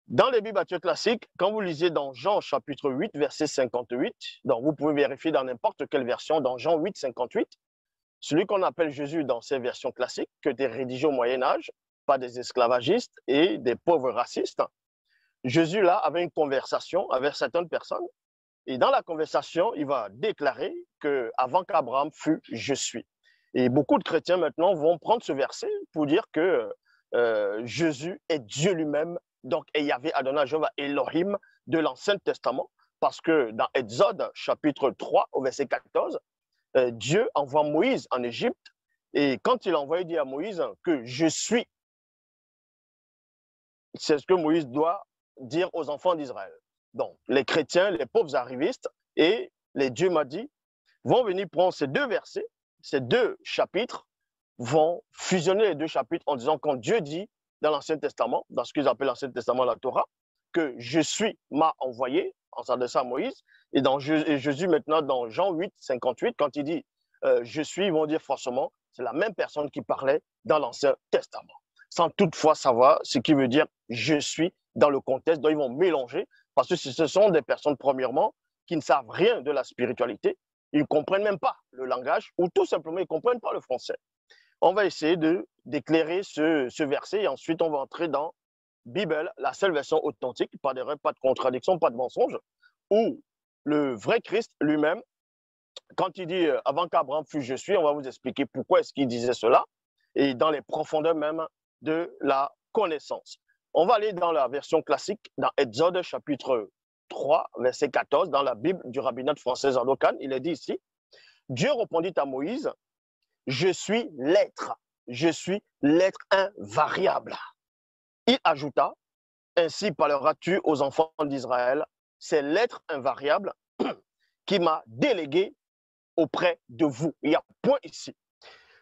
Dans les Bibles actuelles classiques, quand vous lisez dans Jean chapitre 8, verset 58, donc vous pouvez vérifier dans n'importe quelle version, dans Jean 8, 58, celui qu'on appelle Jésus dans ces versions classiques, que des rédigés au Moyen-Âge, pas des esclavagistes et des pauvres racistes, Jésus là avait une conversation avec certaines personnes et dans la conversation, il va déclarer qu'avant qu'Abraham fût, je suis. Et beaucoup de chrétiens maintenant vont prendre ce verset pour dire que Jésus est Dieu lui-même, donc et Yahvé Adonai Jéhovah Elohim de l'Ancien Testament, parce que dans Exode chapitre 3 au verset 14, Dieu envoie Moïse en Égypte et quand il envoie, il dit à Moïse que je suis. C'est ce que Moïse doit dire aux enfants d'Israël. Donc, les chrétiens, les pauvres arrivistes et les Dieu m'a dit vont venir prendre ces deux versets, ces deux chapitres, vont fusionner les deux chapitres en disant quand Dieu dit dans l'Ancien Testament, dans ce qu'ils appellent l'Ancien Testament, la Torah, que je suis m'a envoyé en s'adressant à Moïse. Et Jésus maintenant dans Jean 8, 58, quand il dit je suis, ils vont dire forcément, c'est la même personne qui parlait dans l'Ancien Testament, sans toutefois savoir ce qui veut dire je suis dans le contexte dont ils vont mélanger, parce que ce sont des personnes, premièrement, qui ne savent rien de la spiritualité, ils ne comprennent même pas le langage, ou tout simplement, ils ne comprennent pas le français. On va essayer d'éclairer ce verset, et ensuite, on va entrer dans Bible, la seule version authentique, pas d'erreur, pas de contradiction, pas de mensonge, où le vrai Christ lui-même, quand il dit « avant qu'Abraham fût, je suis », on va vous expliquer pourquoi est-ce qu'il disait cela, et dans les profondeurs même de la connaissance. On va aller dans la version classique, dans Exode chapitre 3, verset 14, dans la Bible du rabbinat français Zadokan, il est dit ici, Dieu répondit à Moïse, je suis l'être invariable. Il ajouta, ainsi parleras-tu aux enfants d'Israël, c'est l'être invariable qui m'a délégué auprès de vous. Il y a point ici.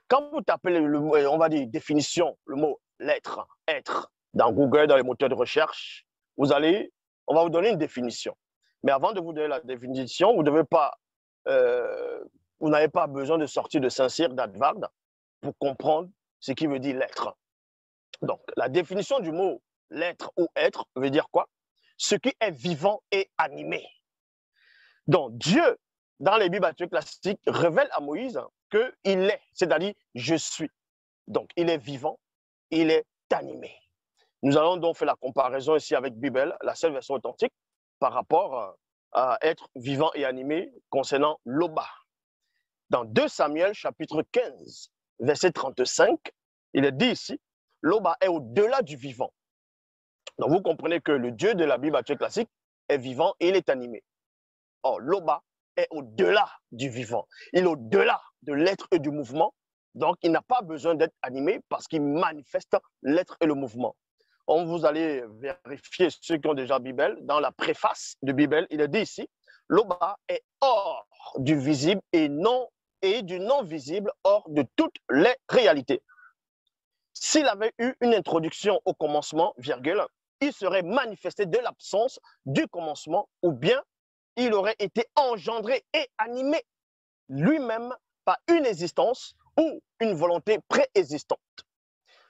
Quand vous tapez le mot, on va dire définition, le mot l'être, être, dans Google, dans les moteurs de recherche, on va vous donner une définition. Mais avant de vous donner la définition, vous n'avez pas besoin de sortir de Saint-Cyr d'Advard pour comprendre ce qui veut dire l'être. Donc, la définition du mot l'être ou être veut dire quoi? Ce qui est vivant et animé. Donc, Dieu, dans les Bibles classiques, révèle à Moïse qu'il est, c'est-à-dire je suis. Donc, il est vivant, il est animé. Nous allons donc faire la comparaison ici avec Bible, la seule version authentique, par rapport à être vivant et animé concernant Loba. Dans 2 Samuel, chapitre 15, verset 35, il est dit ici, Loba est au-delà du vivant. Donc vous comprenez que le Dieu de la Bible classique est vivant et il est animé. Or, Loba est au-delà du vivant. Il est au-delà de l'être et du mouvement. Donc, il n'a pas besoin d'être animé parce qu'il manifeste l'être et le mouvement. Vous allez vérifier ceux qui ont déjà Bible. Dans la préface de Bible, il est dit ici, Loba est hors du visible et du non visible, hors de toutes les réalités. S'il avait eu une introduction au commencement, virgule, il serait manifesté de l'absence du commencement ou bien il aurait été engendré et animé lui-même par une existence ou une volonté préexistante.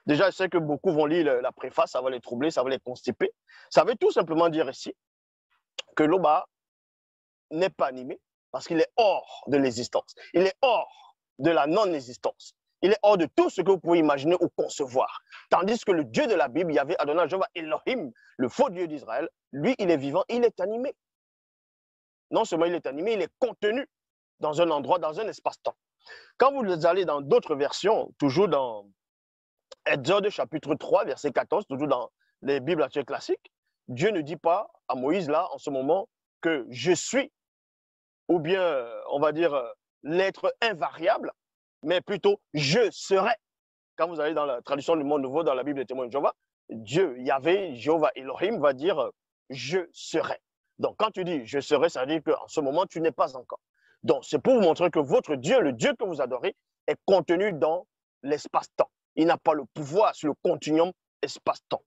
Déjà, je sais que beaucoup vont lire la préface, ça va les troubler, ça va les constiper. Ça veut tout simplement dire ici que Loba n'est pas animé parce qu'il est hors de l'existence. Il est hors de la non-existence. Il est hors de tout ce que vous pouvez imaginer ou concevoir. Tandis que le Dieu de la Bible, Yahvé Adonai Jéhovah Elohim, le faux Dieu d'Israël, lui, il est vivant, il est animé. Non seulement il est animé, il est contenu dans un endroit, dans un espace-temps. Quand vous allez dans d'autres versions, toujours dans Exode chapitre 3, verset 14, toujours dans les Bibles actuelles classiques, Dieu ne dit pas à Moïse là, en ce moment, que je suis, ou bien, on va dire, l'être invariable, mais plutôt je serai. Quand vous allez dans la traduction du Monde Nouveau, dans la Bible des témoins de Jéhovah, Dieu, Yahvé, Jéhovah Elohim va dire je serai. Donc, quand tu dis je serai, ça veut dire qu'en ce moment, tu n'es pas encore. Donc, c'est pour vous montrer que votre Dieu, le Dieu que vous adorez, est contenu dans l'espace-temps. Il n'a pas le pouvoir sur le continuum espace-temps.